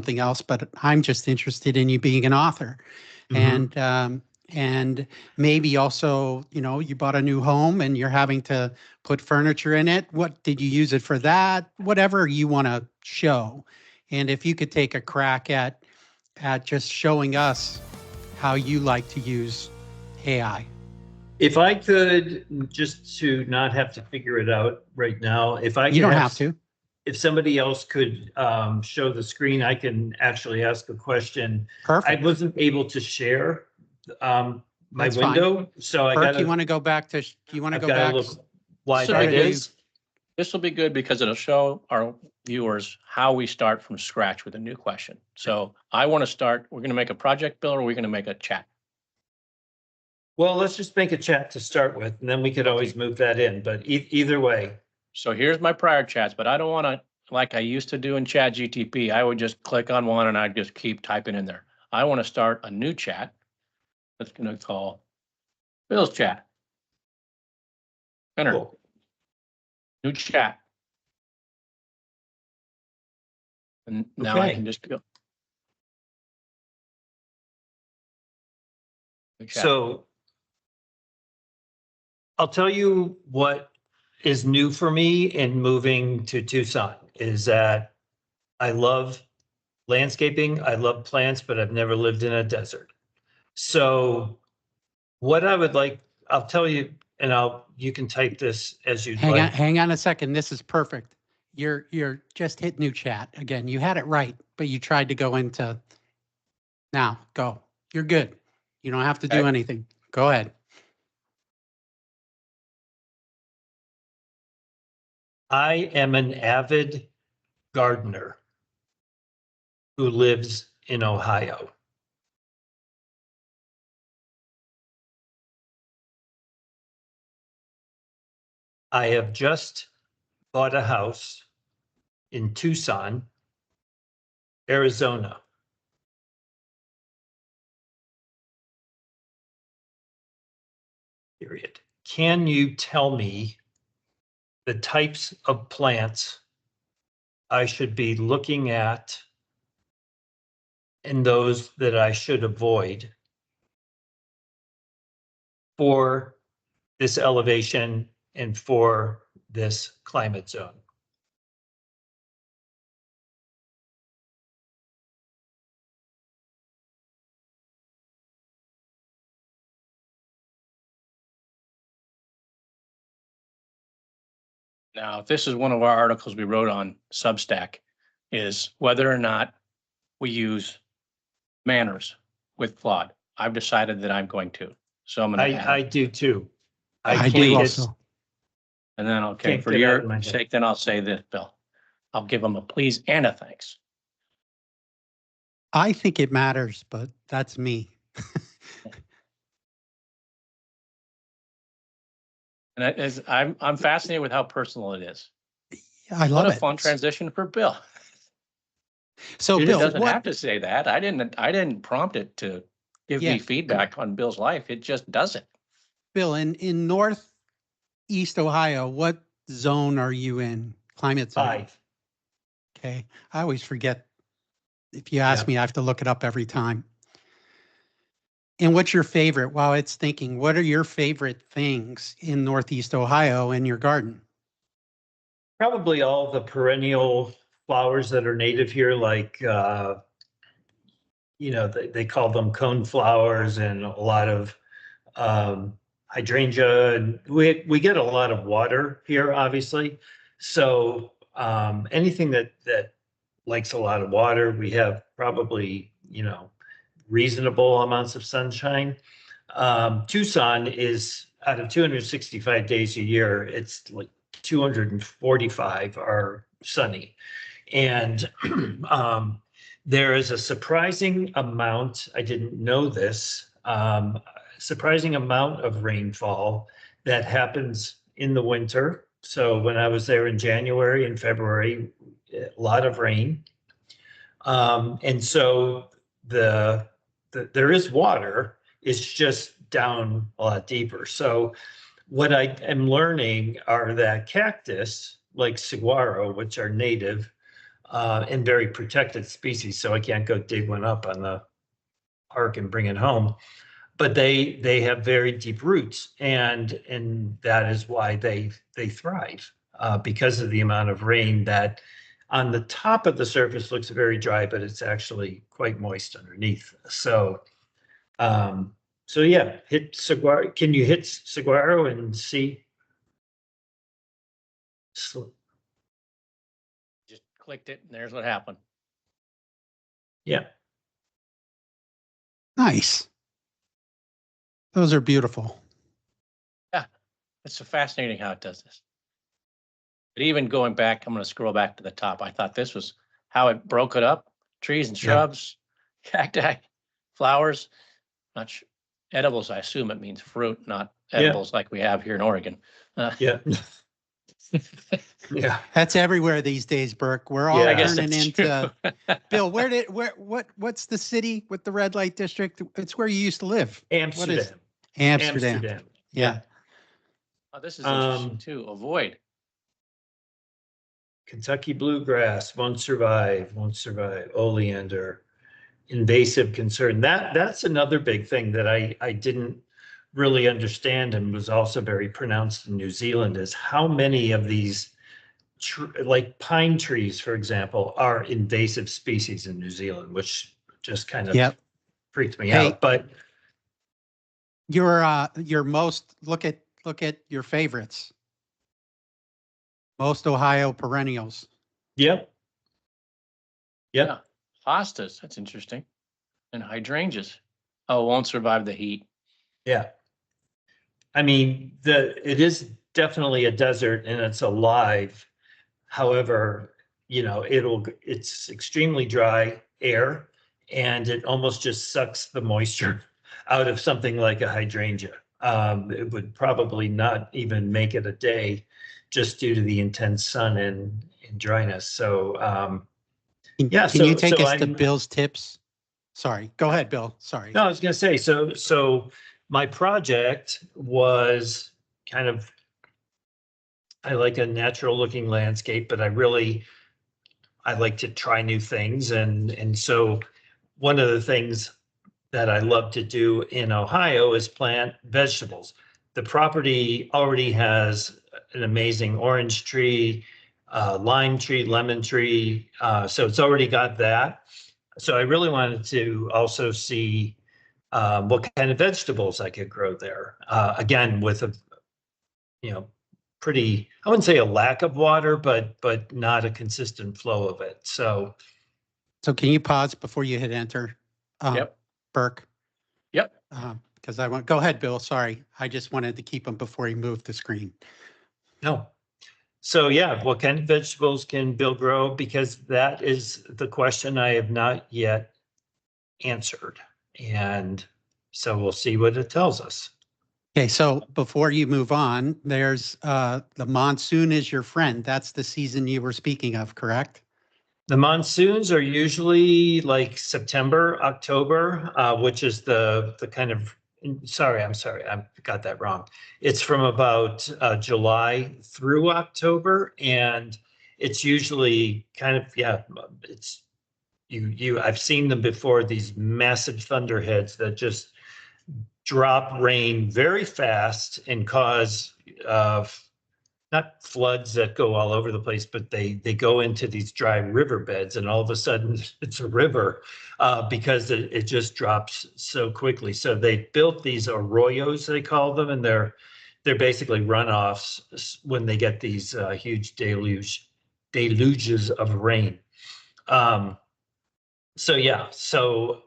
something else, but I'm just interested in you being an author. And maybe also, you bought a new home and you're having to put furniture in it. What did you use it for that? Whatever you want to show. And if you could take a crack at just showing us how you like to use AI. If I could, just to not have to figure it out right now, if I could You don't have to. If somebody else could show the screen, I can actually ask a question. Perfect. I wasn't able to share my That's window, fine. so I Burke, got. you want to go back to? You want to I've go got back? to look why So that it is. This will be good because it'll show our viewers how we start from scratch with a new question. So I want to start, we're going to make a project, Bill, or we're going to make a chat? Well, let's just make a chat to start with, and then we could always move that in, but either way. So here's my prior chats, but I don't want to, like I used to do in Chat GTP, I would just click on one and I'd just keep typing in there. I want to start a new chat. That's going to call Bill's chat. Enter. Cool. New chat. And now I can just go. So I'll tell you what is new for me in moving to Tucson is that I love landscaping. I love plants, but I've never lived in a desert. So what I would like, I'll tell you, and you can type this as you'd like. Hang on a second. This is perfect. You're just hit new chat again. You had it right, but you tried to go into. Now go. You're good. You don't have to do anything. Go ahead. I am an avid gardener who lives in Ohio. I have just bought a house in Tucson, Arizona. Period. Can you tell me the types of plants I should be looking at and those that I should avoid for this elevation and for this climate zone? Now, this is one of our articles we wrote on Substack, is whether or not we use manners with Claude. I've decided that I'm going to. So I'm going to I do too. I do also. And then, okay, for your sake, then I'll say this, Bill. I'll give them a please and a thanks. I think it matters, but that's me. And I'm fascinated with how personal it is. I love it. What a fun transition for Bill. So Bill doesn't what, have to say that. I didn't prompt it to give me feedback on Bill's life. It just does it. Bill, in Northeast Ohio, what zone are you in? Climate zone? 5. Okay. I always forget. If you ask me, I have to look it up every time. And what's your favorite? While it's thinking, what are your favorite things in Northeast Ohio in your garden? Probably all the perennial flowers that are native here, like, they call them cone flowers, and a lot of hydrangea. And we get a lot of water here, obviously. So anything that likes a lot of water, we have probably, reasonable amounts of sunshine. Tucson is, out of 265 days a year, it's like 245 are sunny. And there is a surprising amount, I didn't know this, surprising amount of rainfall that happens in the winter. So when I was there in January and February, a lot of rain. And so there is water, it's just down a lot deeper. So what I am learning are that cactus, like saguaro, which are native, and very protected species. So I can't go dig one up on the park and bring it home. But they have very deep roots, and that is why they thrive because of the amount of rain that on the top of the surface looks very dry, but it's actually quite moist underneath. So so yeah, hit saguaro. Can you hit saguaro and see? Just clicked it and there's what happened. Yeah. Nice. Those are beautiful. Yeah, it's so fascinating how it does this. But even going back, I'm going to scroll back to the top. I thought this was how it broke it up. Trees and shrubs, cacti, flowers, not edibles. I assume it means fruit, not edibles like we have here in Oregon. Yeah. Yeah. That's everywhere these days, Burke. We're all Yeah, I guess turning that's into true. Bill. What's the city with the red light district? It's where you used to live. Amsterdam. What is Amsterdam? Amsterdam. Yeah. Oh, this is interesting too. Avoid. Kentucky bluegrass won't survive. Oleander, invasive concern. That's another big thing that I didn't really understand and was also very pronounced in New Zealand is how many of these like pine trees, for example, are invasive species in New Zealand, which just kind of Yep. freaked me Hey, out. But your most look at your favorites. Most Ohio perennials. yep. Yep. Yeah. Hostas. That's interesting. And hydrangeas. Oh, won't survive the heat. Yeah. I mean, it is definitely a desert and it's alive. However, you know, it's extremely dry air and it almost just sucks the moisture out of something like a hydrangea. It would probably not even make it a day just due to the intense sun and dryness. So, yeah. Can you take so us to I'm, Bill's tips? Sorry. Go ahead, Bill. Sorry. no, I was going to say, so my project was kind of, I like a natural looking landscape, but I like to try new things. And so one of the things that I love to do in Ohio is plant vegetables. The property already has an amazing orange tree, lime tree, lemon tree. So it's already got that. So I really wanted to also see what kind of vegetables I could grow there. Again, with a, you know, pretty, I wouldn't say a lack of water, but not a consistent flow of it. So can you pause before you hit enter? Yep. Burke. Yep. Because go ahead, Bill. Sorry. I just wanted to keep him before he moved the screen. no. So yeah, what kind of vegetables can Bill grow? Because that is the question I have not yet answered. And so we'll see what it tells us. Okay, so before you move on, there's the monsoon is your friend. That's the season you were speaking of, correct? The monsoons are usually like September, October, which is the kind of, sorry, I got that wrong. It's from about July through October, and it's usually kind of, yeah, it's I've seen them before, these massive thunderheads that just drop rain very fast and cause not floods that go all over the place, but they go into these dry riverbeds, and all of a sudden it's a river because it just drops so quickly. So they built these arroyos, they call them, and they're basically runoffs when they get these huge deluges of rain. So yeah, so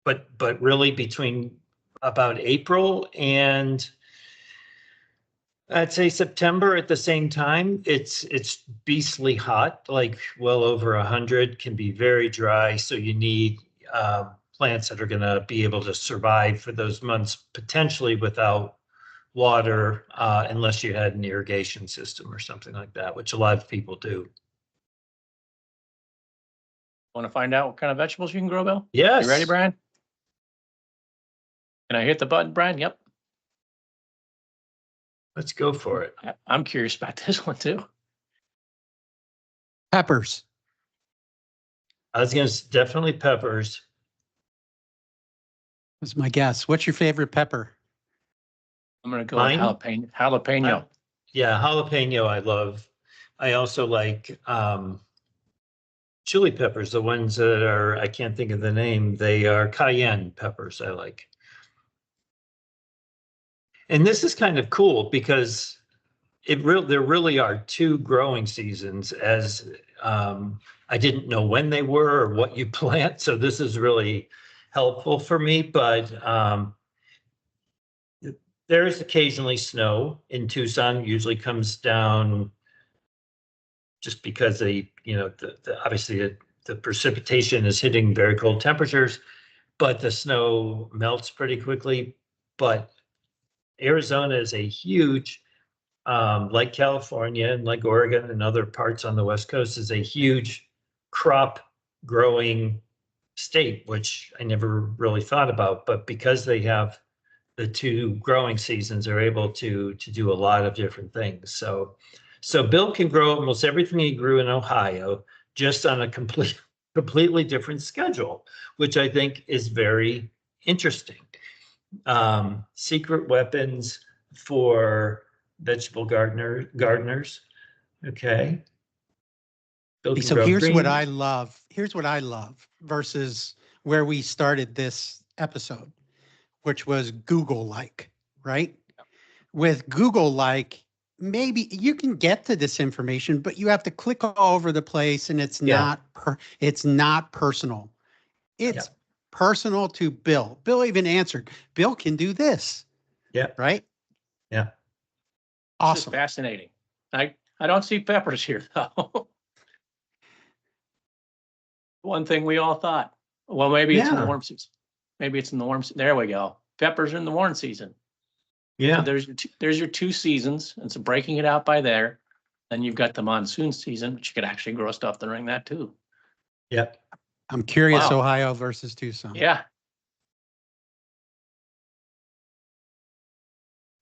but really between about April and I'd say September at the same time, it's beastly hot, like well over 100, can be very dry. So you need plants that are going to be able to survive for those months, potentially without water, unless you had an irrigation system or something like that, which a lot of people do. Want to find out what kind of vegetables you can grow, Bill? Yes. You ready, Brian? Can I hit the button, Brian? Yep. Let's go for it. I'm curious about this one too. Peppers. I was going to definitely peppers. Was my guess. What's your favorite pepper? I'm gonna go Mine? with jalapeno. Yeah, jalapeno I love. I also like chili peppers, the ones that are, I can't think of the name. They are cayenne peppers I like. And this is kind of cool because there really are two growing seasons, as I didn't know when they were or what you plant. So this is really helpful for me. But there's occasionally snow in Tucson. Usually comes down just because obviously the precipitation is hitting very cold temperatures, but the snow melts pretty quickly. But Arizona is a huge, like California and like Oregon and other parts on the West Coast, is a huge crop growing state, which I never really thought about. But because they have the two growing seasons, they're able to do a lot of different things. So Bill can grow almost everything he grew in Ohio, just on a completely different schedule, which I think is very interesting. Secret weapons for vegetable gardeners. Okay. Bill can So grow here's what green. I love. Here's what I love versus where we started this episode, which was Google-like, right? With Google-like, maybe you can get to this information, but you have to click all over the place, and it's Yeah. not personal. It's personal to Bill. Bill even answered, Bill can do this. Yeah. Right? Yeah. This is Awesome. fascinating. I don't see peppers here though. One thing we all thought, well, maybe it's in the Yeah. warm season. Maybe it's in the warm. There we go. Peppers are in the warm season. Yeah. So there's your two seasons, and so breaking it out by there. Then you've got the monsoon season, which you could actually grow stuff during that too. Yeah. I'm curious, Wow. Ohio versus Tucson. Yeah.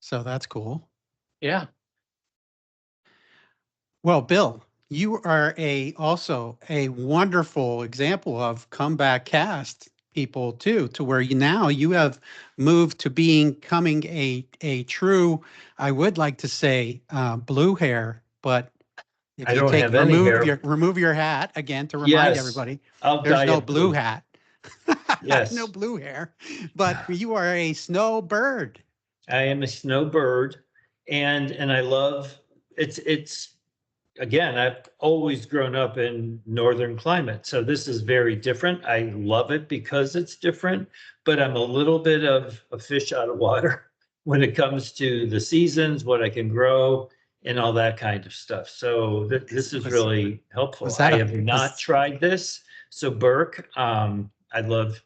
So that's cool. Yeah. Well, Bill, you are also a wonderful example of comeback cast people too, to where you have moved to becoming a true, I would like to say, blue hair, but if I you don't have any hair. remove your hat again to remind Yes. everybody, I'll there's dye no it blue hat. Yes. No blue hair, but you are a snowbird. I am a snowbird, and I love it's again, I've always grown up in northern climate, so this is very different. I love it because it's different, but I'm a little bit of a fish out of water when it comes to the seasons, what I can grow, and all that kind of stuff. So this is really helpful. was that I a- have not tried this. So Burke, I'd love,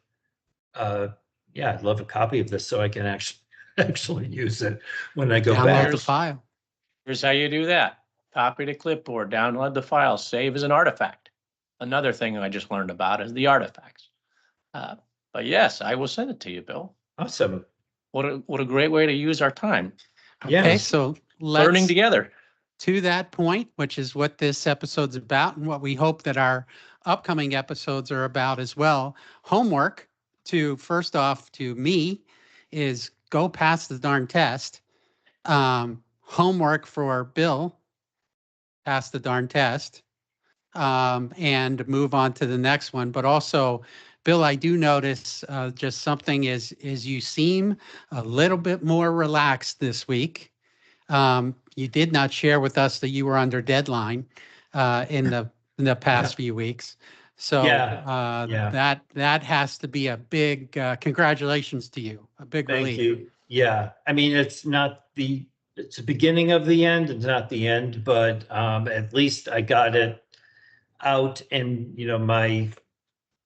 I'd love a copy of this so I can actually use it when I go Download back. the file. Here's how you do that. Copy to clipboard, download the file, save as an artifact. Another thing I just learned about is the artifacts. But yes, I will send it to you, Bill. Awesome. What a great way to use our time. Yeah. Okay, so Learning together. to that point, which is what this episode's about and what we hope that our upcoming episodes are about as well. Homework first off to me is go pass the darn test. Homework for Bill, pass the darn test, and move on to the next one. But also, Bill, I do notice just something is you seem a little bit more relaxed this week. You did not share with us that you were under deadline in the past few weeks. So that has to be a big congratulations to you, a big relief. Thank you. Yeah, I mean, it's the beginning of the end. It's not the end, but at least I got it out. And my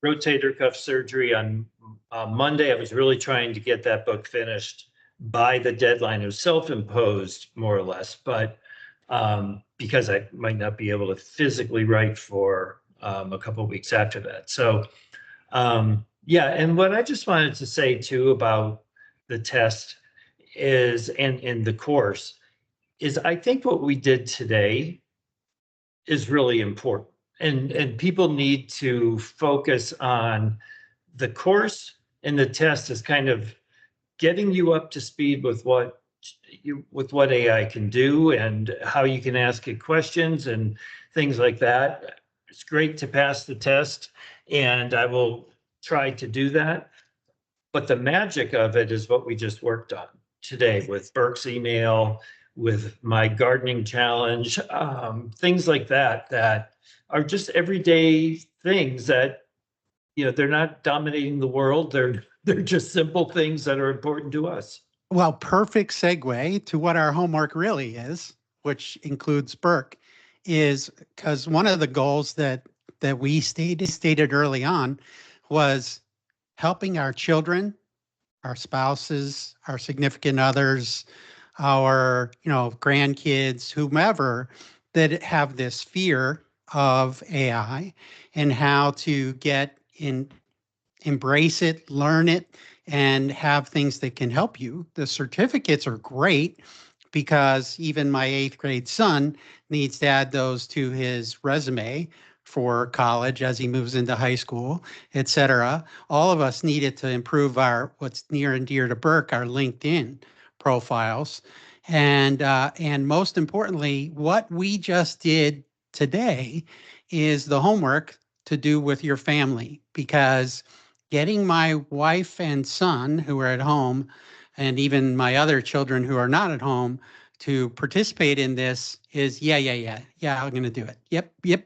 rotator cuff surgery on Monday, I was really trying to get that book finished by the deadline. It was self-imposed, more or less, but because I might not be able to physically write for a couple of weeks after that. So and what I just wanted to say too about the test is, and the course, is I think what we did today is really important. and people need to focus on the course, and the test is kind of getting you up to speed with what AI can do and how you can ask it questions and things like that. It's great to pass the test, and I will try to do that. But the magic of it is what we just worked on today with Burke's email, with my gardening challenge, things like that, that are just everyday things that, they're not dominating the world. They're just simple things that are important to us. Well, perfect segue to what our homework really is, which includes Burke, is because one of the goals that we stated early on was helping our children, our spouses, our significant others, our grandkids, whomever, that have this fear of AI and how to get in, embrace it, learn it, and have things that can help you. The certificates are great because even my 8th grade son needs to add those to his resume for college as he moves into high school, et cetera. All of us needed to improve our, what's near and dear to Burke, our LinkedIn profiles. And most importantly, what we just did today is the homework to do with your family, because getting my wife and son who are at home, and even my other children who are not at home, to participate in this is, yeah, I'm going to do it. Yep, I'm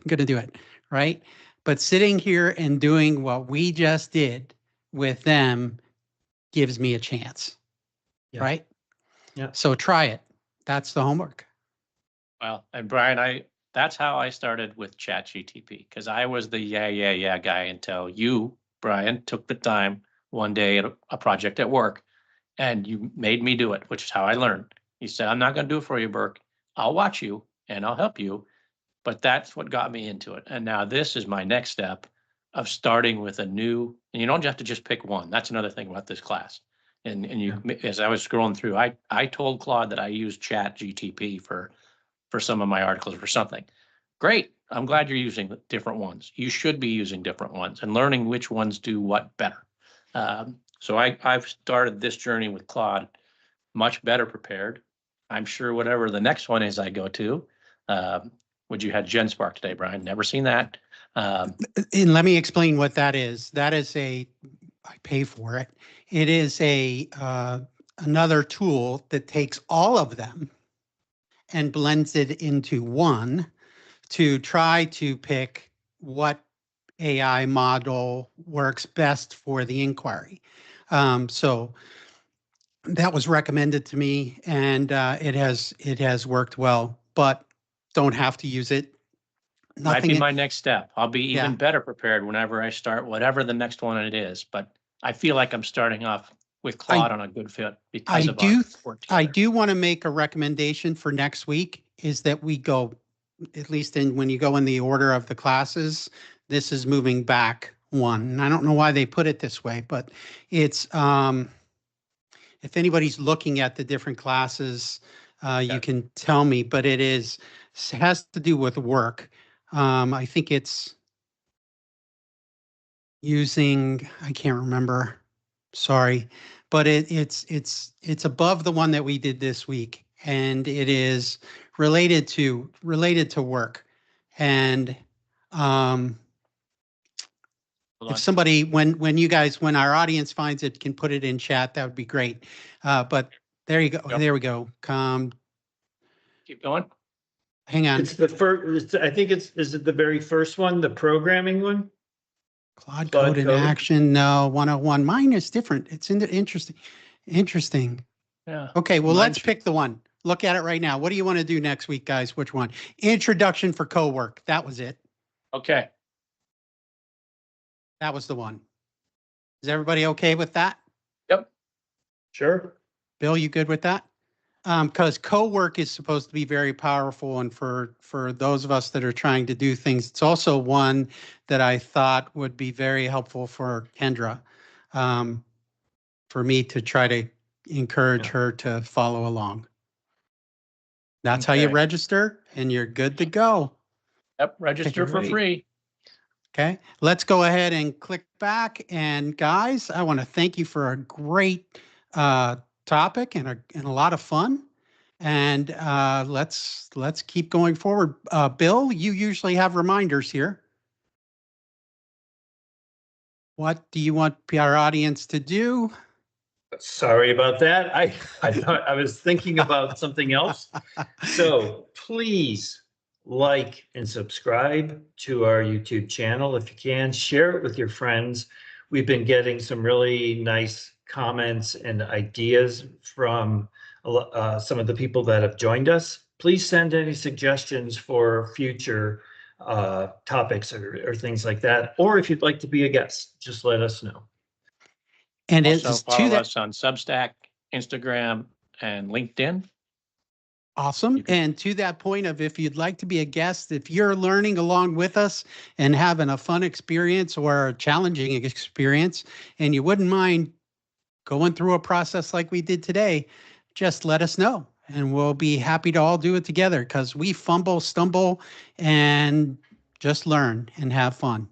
going to do it. Right. But sitting here and doing what we just did with them gives me a chance. Yeah. Right. Yeah. So try it. That's the homework. Well, and Brian, that's how I started with ChatGTP, because I was the yeah guy until you, Brian, took the time one day at a project at work and you made me do it, which is how I learned. You said, I'm not going to do it for you, Burke. I'll watch you and I'll help you. But that's what got me into it. And now this is my next step of starting with a new, and you don't have to just pick one. That's another thing about this class. And you, as I was scrolling through, I told Claude that I use ChatGTP for some of my articles or something. Great. I'm glad you're using different ones. You should be using different ones and learning which ones do what better. So I've started this journey with Claude much better prepared. I'm sure whatever the next one is I go to, would you had GenSpark today, Brian? Never seen that. And let me explain what that is. That is I pay for it. It is another tool that takes all of them and blends it into one to try to pick what AI model works best for the inquiry. So that was recommended to me, and it has worked well, but don't have to use it. Might be my next step. I'll be even Yeah. better prepared whenever I start whatever the next one it is. But I feel like I'm starting off with Claude on a good fit because of our work I together. do want to make a recommendation for next week, is that we go, at least when you go in the order of the classes, this is moving back one. And I don't know why they put it this way, but it's, if anybody's looking at the different classes, you can tell me, but it has to do with work. I think it's using, I can't remember, sorry, but it's above the one that we did this week, and it is related to work. And if somebody, when you guys, when our audience finds it, can put it in chat, that would be great. But there you go. Yep. There we go. Keep going. Hang on. It's the first, I think is it the very first one, the programming one? Claude Code in Action. No, 101. Mine is different. It's interesting. Interesting. Yeah. Okay, well, let's pick the one. Look at it right now. What do you want to do next week, guys? Which one? Introduction for Co-work. That was it. Okay. That was the one. Is everybody okay with that? Yep. Sure. Bill, you good with that? Because co-work is supposed to be very powerful, and for those of us that are trying to do things, it's also one that I thought would be very helpful for Kendra, for me to try to encourage her to follow along. That's how you register, and you're good to go. Yep, register for Alright. free. Okay, let's go ahead and click back. And guys, I want to thank you for a great topic and a lot of fun. And let's keep going forward. Bill, you usually have reminders here. What do you want our audience to do? Sorry about that. I thought I was thinking about something else. So please like and subscribe to our YouTube channel if you can. Share it with your friends. We've been getting some really nice comments and ideas from some of the people that have joined us. Please send any suggestions for future topics or things like that. Or if you'd like to be a guest, just let us know. And Also it's to follow that. us on Substack, Instagram, and LinkedIn. Awesome. You can- And to that point of if you'd like to be a guest, if you're learning along with us and having a fun experience or a challenging experience, and you wouldn't mind going through a process like we did today, just let us know. And we'll be happy to all do it together because we fumble, stumble, and just learn and have fun.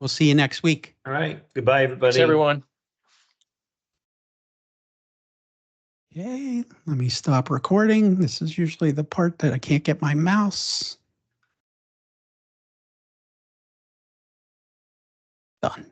We'll see you next week. All right. Goodbye, everybody. Thanks, everyone. Okay, let me stop recording. This is usually the part that I can't get my mouse. Done.